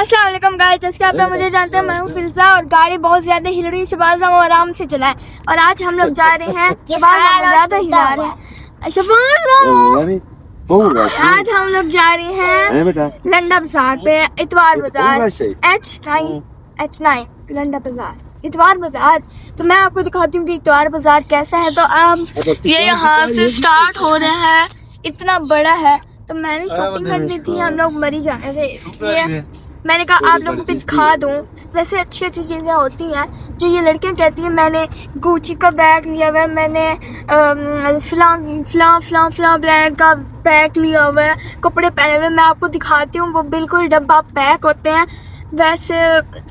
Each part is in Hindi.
अस्सलाम वालेकुम गाइस, जैसे कि आप लोग मुझे जानते हैं, मैं हूँ फिल्जा और गाड़ी बहुत ज्यादा हिल रही है। शहबाज हम आराम से चलाएं और आज हम लोग जा रहे हैं ज्यादा हिला रहे हैं। आज हम लोग जा रहे हैं लंडा बाजार पे, इतवार बाजार H9 लंडा बाजार, इतवार बाजार। तो मैं आपको दिखाती हूँ कि इतवार बाजार कैसा है। तो ये यहाँ से स्टार्ट हो रहे हैं, इतना बड़ा है। तो मैंने शॉपिंग करनी थी, हम लोग मरी जाने थे, इसलिए मैंने कहा आप लोगों को दिखा दूँ। वैसे अच्छी अच्छी चीज़ें होती हैं जो ये लड़कियां कहती हैं। मैंने गुची का बैग लिया हुआ है, मैंने फलां ब्रांड का बैग लिया हुआ है, कपड़े पहने हुए। मैं आपको दिखाती हूँ, वो बिल्कुल डब्बा पैक होते हैं। वैसे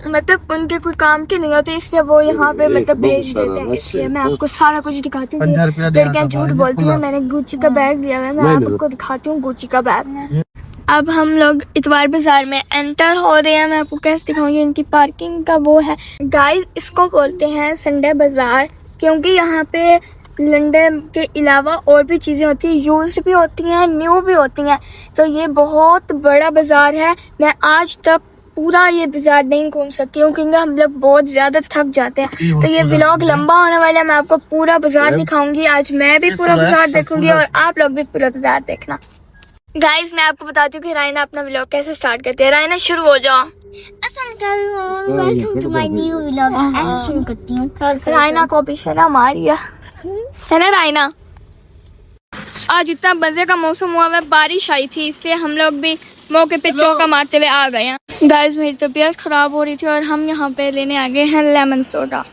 मतलब उनके कोई काम के नहीं होते, इसलिए वो यहाँ पे मतलब भेज देते हैं। इसलिए मैं आपको सारा कुछ दिखाती हूँ। लड़कियां झूठ बोलती हैं, मैंने गुची का बैग लिया हुआ है। मैं आपको दिखाती हूँ गुची का बैग। अब हम लोग इतवार बाजार में एंटर हो रहे हैं। मैं आपको कैसे दिखाऊंगी, इनकी पार्किंग का वो है। गाइस, इसको बोलते हैं संडे बाजार, क्योंकि यहाँ पे लंडे के अलावा और भी चीज़ें होती हैं, यूज्ड भी होती हैं, न्यू भी होती हैं। तो ये बहुत बड़ा बाजार है। मैं आज तक पूरा ये बाजार नहीं घूम सकती हूँ क्योंकि हम लोग बहुत ज़्यादा थक जाते हैं। तो ये व्लॉग लंबा होने वाला है। मैं आपको पूरा बाजार दिखाऊंगी। आज मैं भी पूरा बाजार देखूंगी और आप लोग भी पूरा बाजार देखना। गाइस, मैं आपको बताती हूँ कि रायना अपना व्लॉग कैसे स्टार्ट करती है। रायना, शुरू हो जाओ। Welcome to my new vlog. ऐसे शुरू करती हूँ। रायना को भी शर्म आ रही है ना रायना? आज इतना मजे का मौसम हुआ है, बारिश आई थी, इसलिए हम लोग भी मौके पे चौका मारते हुए आ गए हैं। गाइस, मेरी तबीयत खराब हो रही थी और हम यहाँ पे लेने आ गए हैं लेमन सोडा।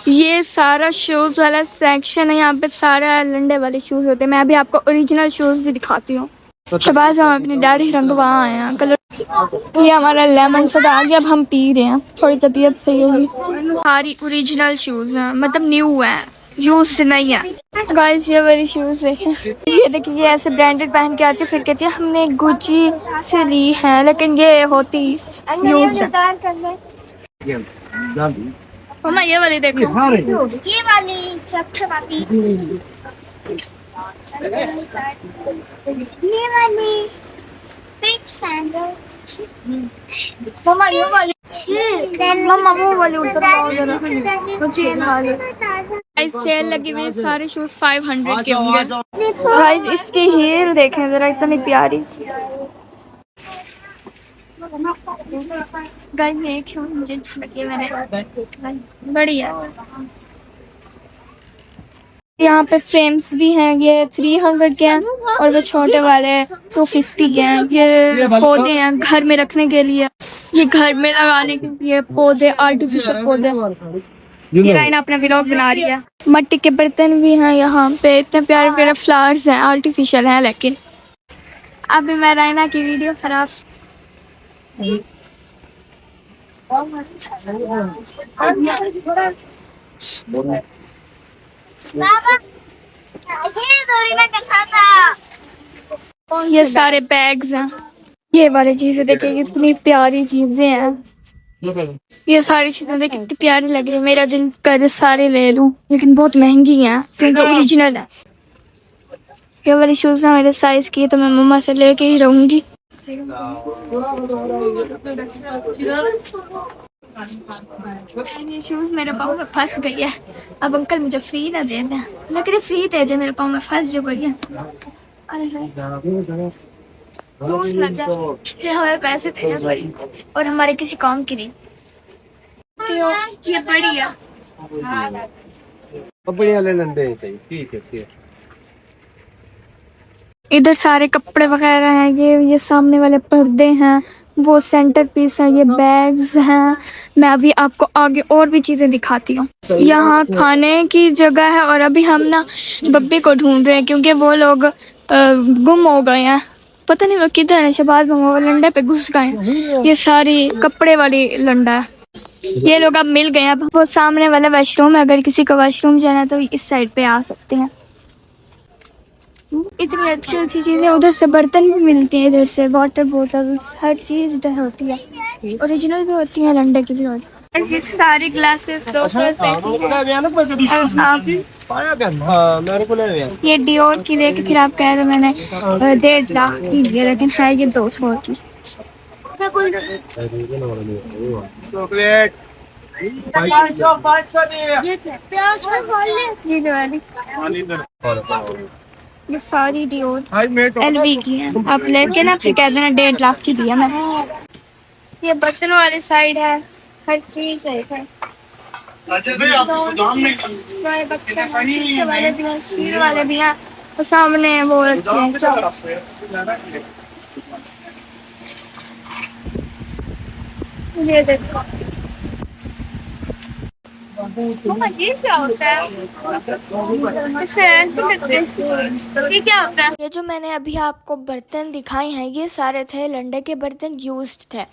ये सारा शूज वाला सेक्शन है, यहाँ पे सारा लंडे वाले शूज होते हैं। मैं अभी आपको ओरिजिनल शूज भी दिखाती हूँ। शहबाज हम अपनी दाढ़ी रंगवा आए हैं कलर। ये हमारा लेमन सोडा आ गया, अब हम पी रहे हैं। थोड़ी तबीयत सही होगी। सारी ओरिजिनल शूज हैं, मतलब न्यू है, यूज्ड नहीं है। गाइस, ये वाली शूज देखें, ये देखिए, ये ऐसे ब्रांडेड पहन के आती है, फिर कहती है हमने गुची से ली है, लेकिन ये होती यूज्ड है। मम्मा, ये वाली देखो, ये वाली चपचपाती, ये वाली पिंक सैंडल, मम्मा ये वाली, मम्मा वो वाली उल्टा चेन वाली। गाइस, सेल लगी हुई, सारे शूज 500 के होंगे। गाइस, इसकी हील देखें जरा, इतनी प्यारी। गाइस, ये एक शूज मुझे लगी, मैंने बढ़िया। यहाँ पे फ्रेम्स भी हैं, ये 300 के हैं और वो छोटे वाले 250 के हैं। ये पौधे हैं घर में रखने के लिए, ये घर में लगाने के लिए पौधे, आर्टिफिशियल पौधे। ये रायना अपना व्लॉग बना रही है। मिट्टी के बर्तन भी हैं यहाँ पे, इतने प्यारे प्यारे फ्लावर्स हैं, आर्टिफिशियल हैं। लेकिन अभी मैं रायना की वीडियो खराब ये सारे बैग्स हैं, ये वाली चीजें देखिए, कितनी प्यारी चीजें हैं। ये सारी चीजें देखिए कितनी प्यारी लग रही है। मेरा दिल कर सारे ले लूं, लेकिन बहुत महंगी हैं क्योंकि ओरिजिनल है। ये वाली शूज है मेरे साइज की, तो मैं मम्मा से लेके ही रहूंगी। ये शूज मेरे पाँव में फंस गई है। अब अंकल मुझे फ्री ना दे दें, लेकिन फ्री दे दे, मेरे पाँव में फंस जो गई है। ये हमें पैसे देने पड़े और हमारे किसी काम की नहीं। ये बढ़िया ठीक है। इधर सारे कपड़े वगैरह हैं। ये सामने वाले पर्दे हैं, वो सेंटर पीस है, ये बैग्स हैं। मैं अभी आपको आगे और भी चीजें दिखाती हूँ। यहाँ खाने की जगह है और अभी हम ना बब्बी को ढूंढ रहे हैं क्योंकि वो लोग गुम हो गए हैं, पता नहीं वो किधर है। शहबाज वो लंडे पे घुस गए हैं। ये सारी कपड़े वाली लंडा है, ये लोग अब मिल गए हैं। अब वो सामने वाला वॉशरूम है, अगर किसी को वॉशरूम जाना है तो इस साइड पे आ सकते हैं। इतनी अच्छी अच्छी चीजें, उधर से बर्तन भी मिलते हैं, इधर से वाटर बोतल, हर चीज इधर होती है। ओरिजिनल भी होती है, लंडे की भी होती है। सारी ग्लासेस 200 रुपए। ये डियोर की लेके फिर आप कह रहे मैंने 1.5 लाख की, लेकिन है ये 200 की। चॉकलेट ये सारी डियोर एलवी की है। आप लेके ना फिर कहते ना 1.5 लाख की दिया मैं। ये बर्तन वाली साइड है, हर चीज है इधर। वाले भी हैं, स्टील वाले भी हैं और सामने वो रखे हैं ये देखो। ये क्या होता है? इसे ऐसे करते हैं। ये क्या होता है? ये जो मैंने अभी आपको बर्तन दिखाए हैं ये सारे थे लंडे के बर्तन, यूज्ड थे।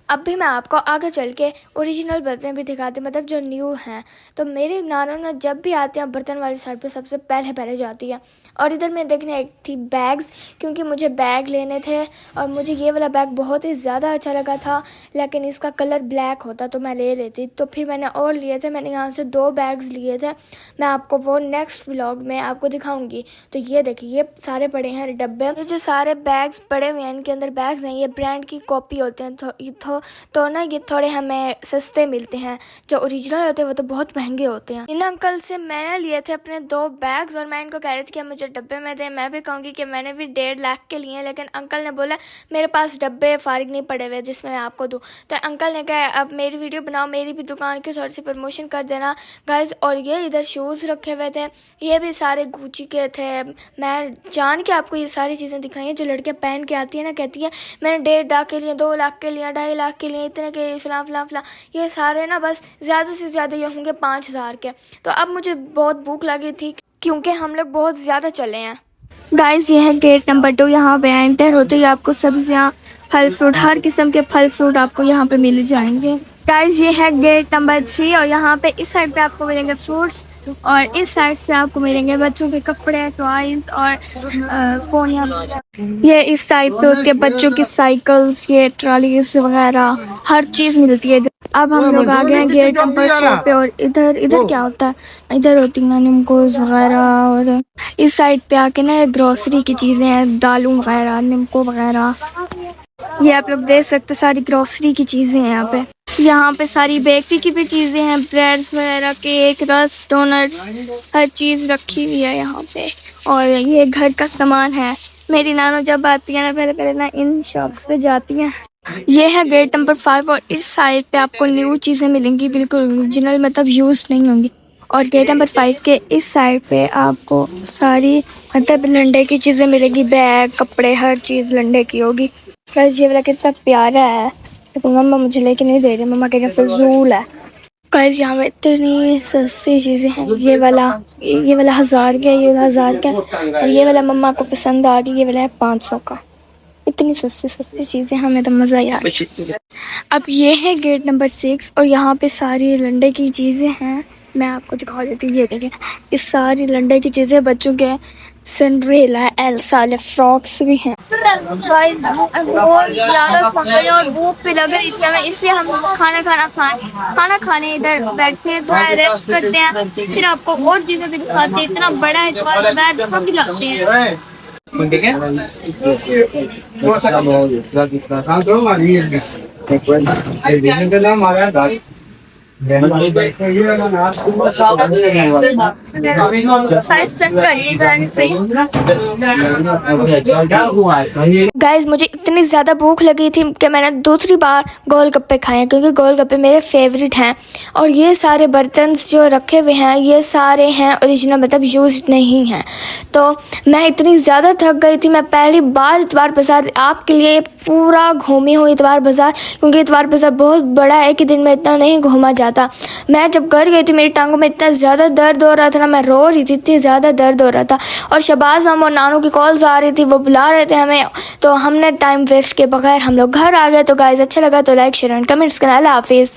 अब भी मैं आपको आगे चल के ओरिजिनल बर्तन भी दिखाती हूँ, मतलब जो न्यू हैं। तो मेरी नाना ना जब भी आती हैं बर्तन वाली साइड पे सबसे पहले जाती है। और इधर मैं देखने एक थी बैग्स, क्योंकि मुझे बैग लेने थे और मुझे ये वाला बैग बहुत ही ज़्यादा अच्छा लगा था, लेकिन इसका कलर ब्लैक होता तो मैं ले लेती। तो फिर मैंने और लिए थे, मैंने यहाँ से 2 बैग्स लिए थे। मैं आपको वो नेक्स्ट व्लॉग में आपको दिखाऊंगी। तो ये देखिए ये सारे पड़े हैं डब्बे। ये जो सारे बैग्स पड़े हुए हैं इनके अंदर बैग्स हैं, ये ब्रांड की कॉपी होते हैं। तो ना ये थोड़े हमें सस्ते मिलते हैं, जो ओरिजिनल होते हैं वो तो बहुत महंगे होते हैं। इन अंकल से मैंने लिए थे अपने 2 बैग्स और मैं इनको कह रही थी कि मुझे डब्बे में दें। मैं भी कहूँगी कि मैंने भी 1.5 लाख के लिए, लेकिन अंकल ने बोला मेरे पास डब्बे फारिग नहीं पड़े हुए जिसमें मैं आपको दूँ। तो अंकल ने कहा अब मेरी वीडियो बनाओ, मेरी भी दुकान की थोड़ी सी प्रमोशन कर देना गाइज। और ये इधर शूज़ रखे हुए थे, ये भी सारे गुची के थे। मैं जान के आपको ये सारी चीज़ें दिखाई हैं जो लड़कियाँ पहन के आती है ना, कहती है मैंने 1.5 लाख के लिए, 2 लाख के लिए, 2.5 लाख के लिए, इतने के फलां। ये सारे ना बस ज़्यादा से ज़्यादा ये होंगे 5,000 के। तो अब मुझे बहुत भूख लगी थी क्योंकि हम लोग बहुत ज़्यादा चले हैं। गाइस ये है गेट नंबर 2। यहाँ पे एंटर होते ही आपको सब्जियाँ, फल फ्रूट, हर किस्म के फल फ्रूट आपको यहाँ पे मिल जाएंगे। गाइस ये है गेट नंबर 3 और यहाँ पे इस साइड पे आपको मिलेंगे फ्रूट्स और इस साइड से आपको मिलेंगे बच्चों के कपड़े, टॉयज और फोन। ये इस साइड पे होती है बच्चों की साइकिल्स, ये ट्रॉलीज वगैरह हर चीज़ मिलती है। अब हम लोग आ गए हैं गेट नंबर 4 पे और इधर क्या होता है, इधर होती हैं निमकोज वगैरह। और इस साइड पे आके ना ग्रोसरी की चीज़ें हैं, दालों वगैरह, निमको वगैरह। ये आप लोग देख सकते सारी ग्रोसरी की चीज़ें हैं यहाँ पे। यहाँ पे सारी बेकरी की भी चीज़ें हैं, ब्रेड्स वगैरह, केक, रस, डोनट्स, हर चीज़ रखी हुई है यहाँ पे। और ये घर का सामान है। मेरी नानो जब आती है ना पहले ना इन शॉप्स पे जाती हैं। ये है गेट नंबर 5 और इस साइड पे आपको न्यू चीज़ें मिलेंगी, बिल्कुल ओरिजिनल, मतलब यूज़ नहीं होंगी। और गेट नंबर 5 के इस साइड पे आपको सारी मतलब लंडे की चीज़ें मिलेगी, बैग, कपड़े, हर चीज़ लंडे की होगी। बस ये वाला कितना प्यारा है, लेकिन मम्मा मुझे लेके नहीं दे रही, मम्मा के कैसे फजूल है। गाइस यहाँ पे इतनी सस्ती चीज़ें हैं। ये वाला 1000 का, ये 1000 का, और ये वाला मम्मा को पसंद आ रही, ये वाला है 500 का। इतनी सस्ती चीज़ें, हमें तो मज़ा ही आ रहा है। अब ये है गेट नंबर 6 और यहाँ पे सारी लंडे की चीज़ें हैं। मैं आपको दिखा देती हूँ, ये देखिए ये सारी लंडे की चीज़ें, बच्चों के सिंड्रेला, एल्सा, फ्रॉक्स भी हैं। बहुत ज़्यादा और भूख भी लग रही थी हमें, इसलिए हम खाना खाने इधर बैठे, थोड़ा रेस्ट करते हैं, फिर आपको और चीज़ें भी दिखाते हैं। इतना बड़ा है तो खिलाते हैं। गाइस मुझे इतनी ज़्यादा भूख लगी थी कि मैंने दूसरी बार गोलगप्पे खाए, क्योंकि गोलगप्पे मेरे फेवरेट हैं। और ये सारे बर्तन जो रखे हुए हैं ये सारे हैं ओरिजिनल, मतलब यूज्ड नहीं हैं। तो मैं इतनी ज़्यादा थक गई थी, मैं पहली बार इतवार बाज़ार आपके लिए पूरा घूमी हूँ, इतवार बाज़ार, क्योंकि इतवार बाज़ार बहुत बड़ा है कि दिन में इतना नहीं घूमा जाता। मैं जब घर गई थी मेरी टांगों में इतना ज़्यादा दर्द हो रहा था ना, मैं रो रही थी, इतनी ज़्यादा दर्द हो रहा था। और शहबाज मामा और नानू की कॉल्स आ रही थी, वो बुला रहे थे हमें, तो हमने टाइम वेस्ट के बगैर हम लोग घर आ गए। तो गाइस अच्छा लगा तो लाइक, शेयर एंड कमेंट्स करना। अल्लाह हाफिज़।